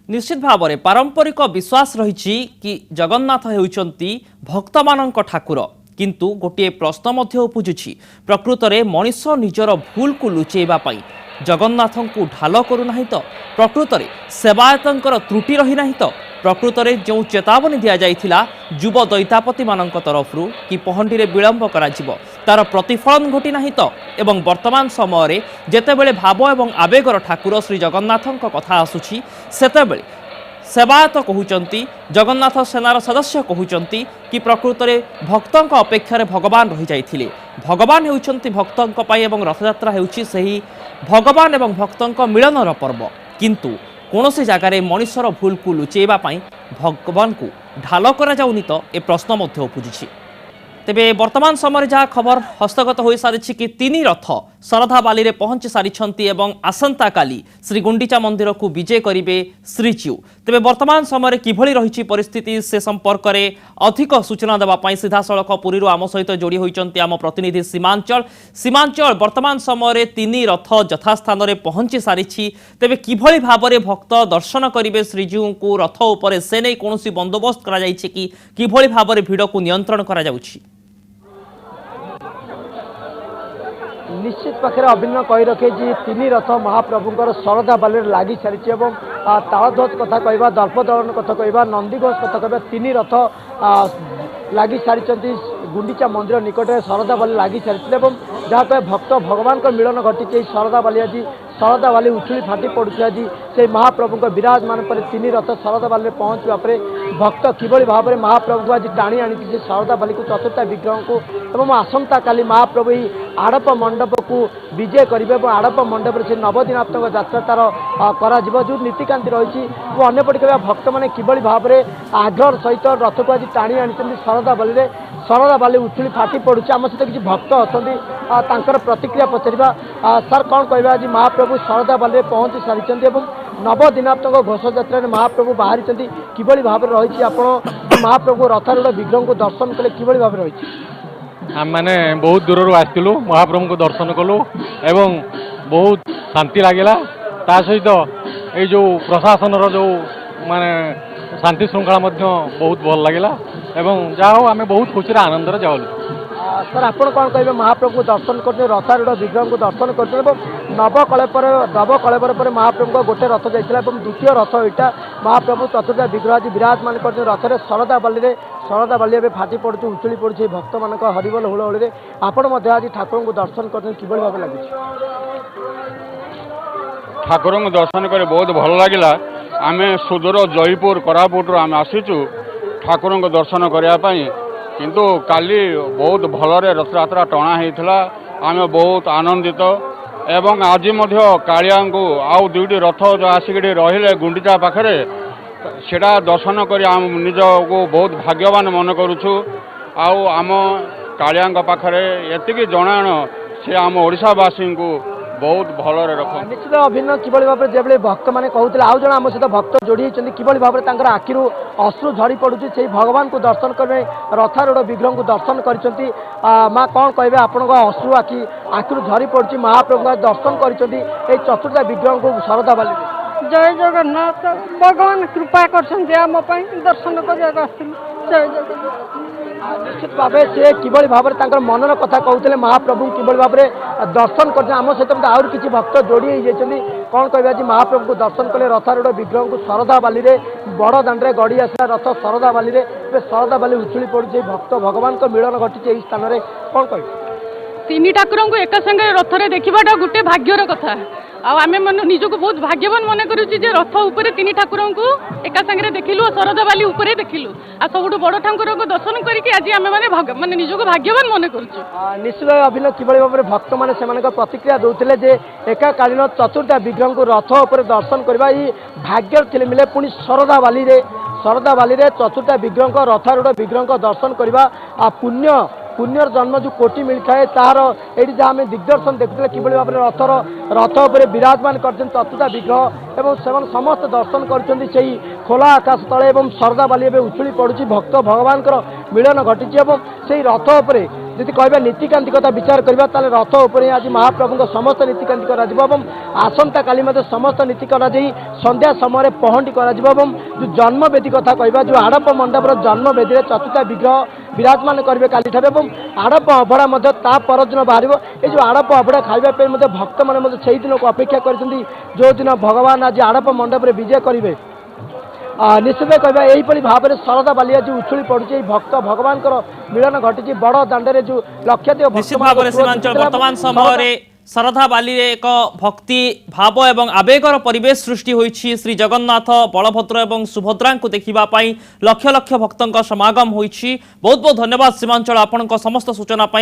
निश्चित भाव में पारंपरिक विश्वास रही कि जगन्नाथ होउचंती भक्त मानक ठाकुर किंतु गोटे प्रश्न उपुजुछि प्रकृत में मनीष निजर भूल को लुचेबा पाई जगन्नाथ को ढाल करूना तो प्रकृत में सेवायतर त्रुटि रही ना तो प्रकृत में जो चेतावनी दि जाइथिला युव दैतापति मानक तरफ कि पहंडी रे विलंब करा तार प्रतिफलन घटी ना तो एवं वर्तमान समय जेतेबेले भाव एवं आवेगर ठाकुर श्री जगन्नाथ कथा आसुछि सेतेबेले सेवायत कहउचंती जगन्नाथ सेनार सदस्य कहउचंती कि प्रकृत में भक्तों अपेक्षा भगवान रही जाइथिले भगवान हेउचंती भक्तों पई एवं रथयात्रा हेउछि सही भगवान एवं भक्तों मिलनर पर्व किंतु कौनसी जगार मनीषर भूल को लुचेबा पाई भगवान को ढाल करा जाउनी तो ए प्रश्न उपुजुछि तेबे वर्तमान समय जहाँ खबर हस्तगत हो सारी कि तीन रथ शरधा बाली में पहुंची सारी एवं आसंता काली श्री गुंडीचा मंदिर को विजय करेंगे श्रीजीउ तेबे वर्तमान समय किभली रही परिस्थिति से संपर्क में अधिक सूचना देवाई सीधासख पुरी आम सहित जोड़ी होती आम प्रतिनिधि सीमांचल वर्तमान समय तीन रथ यथास्थान में पहुंची सारी तेबे किभली भाव में भक्त दर्शन करेंगे श्रीजीउ को रथ उपर से नहीं कौन बंदोबस्त किभली भाव में भिड़ को नियंत्रण करा जाउछि। निश्चित पाखे अभिन्न कही रखे तीन रथ महाप्रभुंर शरधा बाली लगी सारी तालध्वज कथा कहवा दर्पदलन कथा कहवा नंदीघोष कथा कहवा तीन रथ लगी सारी गुंडीचा मंदिर निकट में शरधा बाली लगी सारी जहाँ कहे भक्त भगवान का मिलन घटी शरधा बाली आज शरधा बाली उछुली फाटी पड़ुଛି आज से महाप्रभु विराजमान पर तीन रथ शरधा बाली में पहुँचवा पर भक्त किभली भाव में महाप्रभु आज टाणी आनी शरधा बाली को चतुर्था विग्रह को एवं आसंता काली महाप्रभु ही आड़प मंडप को विजय करेंगे और आड़प मंडप से नवदिनात्मक यात्रा तार करा जो नीतिकांति रही वो अंपटे कह भक्त मैंने किभली भाव में आग्रह सहित रथ को आज टाणी आनी शरधा बाली उछुली फाटी पड़ुଛି आम सहित किसी भक्त अच्छा प्रतिक्रिया पचारा सर कौन कह आज महाप्रभु शरधा बाली में पहुँची सारी नवदिनात्मक घोष यात्रा महाप्रभु बाहरी किभली भाव में रही आप महाप्रभु रथारूढ़ विग्रह को दर्शन कले किभली भाव में रही आम मैंने बहुत दूर आसलु महाप्रभु को दर्शन कलु एवं बहुत शांति लगे ता सहित ये जो प्रशासन जो माने शांति श्रृंखला बहुत भल लगे एवं जहाँ हो आम बहुत खुशी आनंद जाऊँ। सर आप कौन कहे महाप्रभु को दर्शन करते रथारूढ़ विग्रह को दर्शन करते नवकलेबर पर महाप्रभु को गोटे रथ जाता द्वितीय रथ यहाँ महाप्रभु चतुर्था विग्रह आज विराजमान करते रथ शरधा बाली में फाटी पड़ुଛି उछुली पड़ुଛି भक्त मान हरिबोल हुलहुली आपण आज ठाकुर को दर्शन करते किभली भाव लगे ठाकुर को दर्शन कर बहुत भल लगे आम सुदूर जयपुर कोरापुट आम आसीचु ठाकुर को दर्शन करने किंतु काली बहुत भलरे रथयात्रा टणा होता आम बहुत आनंदित एवं आज कालिया को आउ दुईटी रथ जो आसिक रहिले गुंडीचा पाखरे सेटा दर्शन कर आम निज को बहुत भाग्यवान मन करुछु आउ आम कालिया पाखरे एतिकी जणाण से आम ओडिशावासी को बहुत भलरे रख निश्चित अभिन्न किभली भाव जो भक्त मैंने कहते आउ जन आम सहित भक्त जोड़ी होती किभली भाव में आखिर अश्रु झड़ी पड़ुଛି से भगवान को दर्शन करने रथारूढ़ विग्रह को दर्शन कर माँ कौन कहे आपण अश्रु आखिर झरी पड़ुଛି महाप्रभु दर्शन कर चतुर्था विग्रह को शरधा बाली जय जगन्नाथ भगवान कृपा कर दर्शन करने जय जगन्नाथ निश्चित भाव से किभली भाव में मनर कथा कहते महाप्रभु किभली भाव में दर्शन कर आम सहित आहुरी किसी भक्त जोड़ी होती कौन कह आज महाप्रभु को दर्शन कले रथारूढ़ विग्रह को शरधा बाली में बड़ दाण्ड में गड़ी आसला रथ शरधा बाली में शरधा बाली उछुली पड़ी भक्त भगवान को मिलन घटी स्थान में कौन कह तीन ठाकुर को एक संगे रथरे देखा गोटे भाग्यर कथा आम निजक बहुत भाग्यवान मन करुच्ची रथ उपर तीन ठाकुर को एक संगे देखिलु शरधा बाली उपरे देखिलु आ सब बड़ ठाकुर को दर्शन करके आज आम मैंने निजक भाग्यवान मन करुचु निश्चित अभिन्न किभली भाव में भक्त मैंने से प्रतिक्रिया दूसरे जे एकाकालीन चतुर्था विग्रह को रथ उपर दर्शन करने भाग्य थे मिले पुणी शरधा बाली रे चतुर्था विग्रह को रथारूढ़ विग्रह को दर्शन करने पुण्यर जन्म जो कोटि मिलता है तार ये जहाँ आम दिग्दर्शन देखते किभली भाव में रथ उपर विराजमान कर चतुर्था विग्रह एवं से समस्त दर्शन कर खोला आकाश तले शरधा बाली उछुली पड़ुଛି भक्त भगवान मिलन घटी से रथ उपर যদি কহবা নীতিকান্তি কথা বিচার করা তাহলে রথ উপরে আজ মহাপ্রভু সমস্ত নীতিকান্তি করা এবং আসন্তা কালি সমস্ত নীতি করা সন্ধ্যা সময় পহଣ୍ଡি করা এবং যে জন্মবেদী কথা কহবা যে আড়প মণ্ডপর জন্মবেদী চতুর্থ বিগ্রহ বিরাজমান করবে কালিঠার এবং আড়প অভড়া তা পরদিন বাহার এই যে আড়প অভড়া খাইবা ভক্ত মানে সেই দিন অপেক্ষা করেছেন যেদিন ভগবান আজ আড়প মণ্ডপরে বিজে করবে নিশ্চিত কহবা এইপরি ভাবে শরদা বালি আজ উছুଳି পড়ুଛି এই ভক্ত ভগবানଙ୍କର মিলন ঘটিଛି বড় দাণ্ডরে যে লক্ষাধিক নিশ্চিত ভাবে সীমাঞ্চল বর্তমান সময়ে শরধা বালি এক ভক্তি ভাব এবং আবেগর পরিবেশ সৃষ্টি হয়েছে শ্রী জগন্নাথ বলভদ্র এবং সুভদ্রাঙ্কু দেখিবা পাই লক্ষ লক্ষ ভক্তଙ୍କ সমাগম হয়েছে। বহুত বহুত ধন্যবাদ সীমাঞ্চল আপনার সমস্ত সূচনা পাই।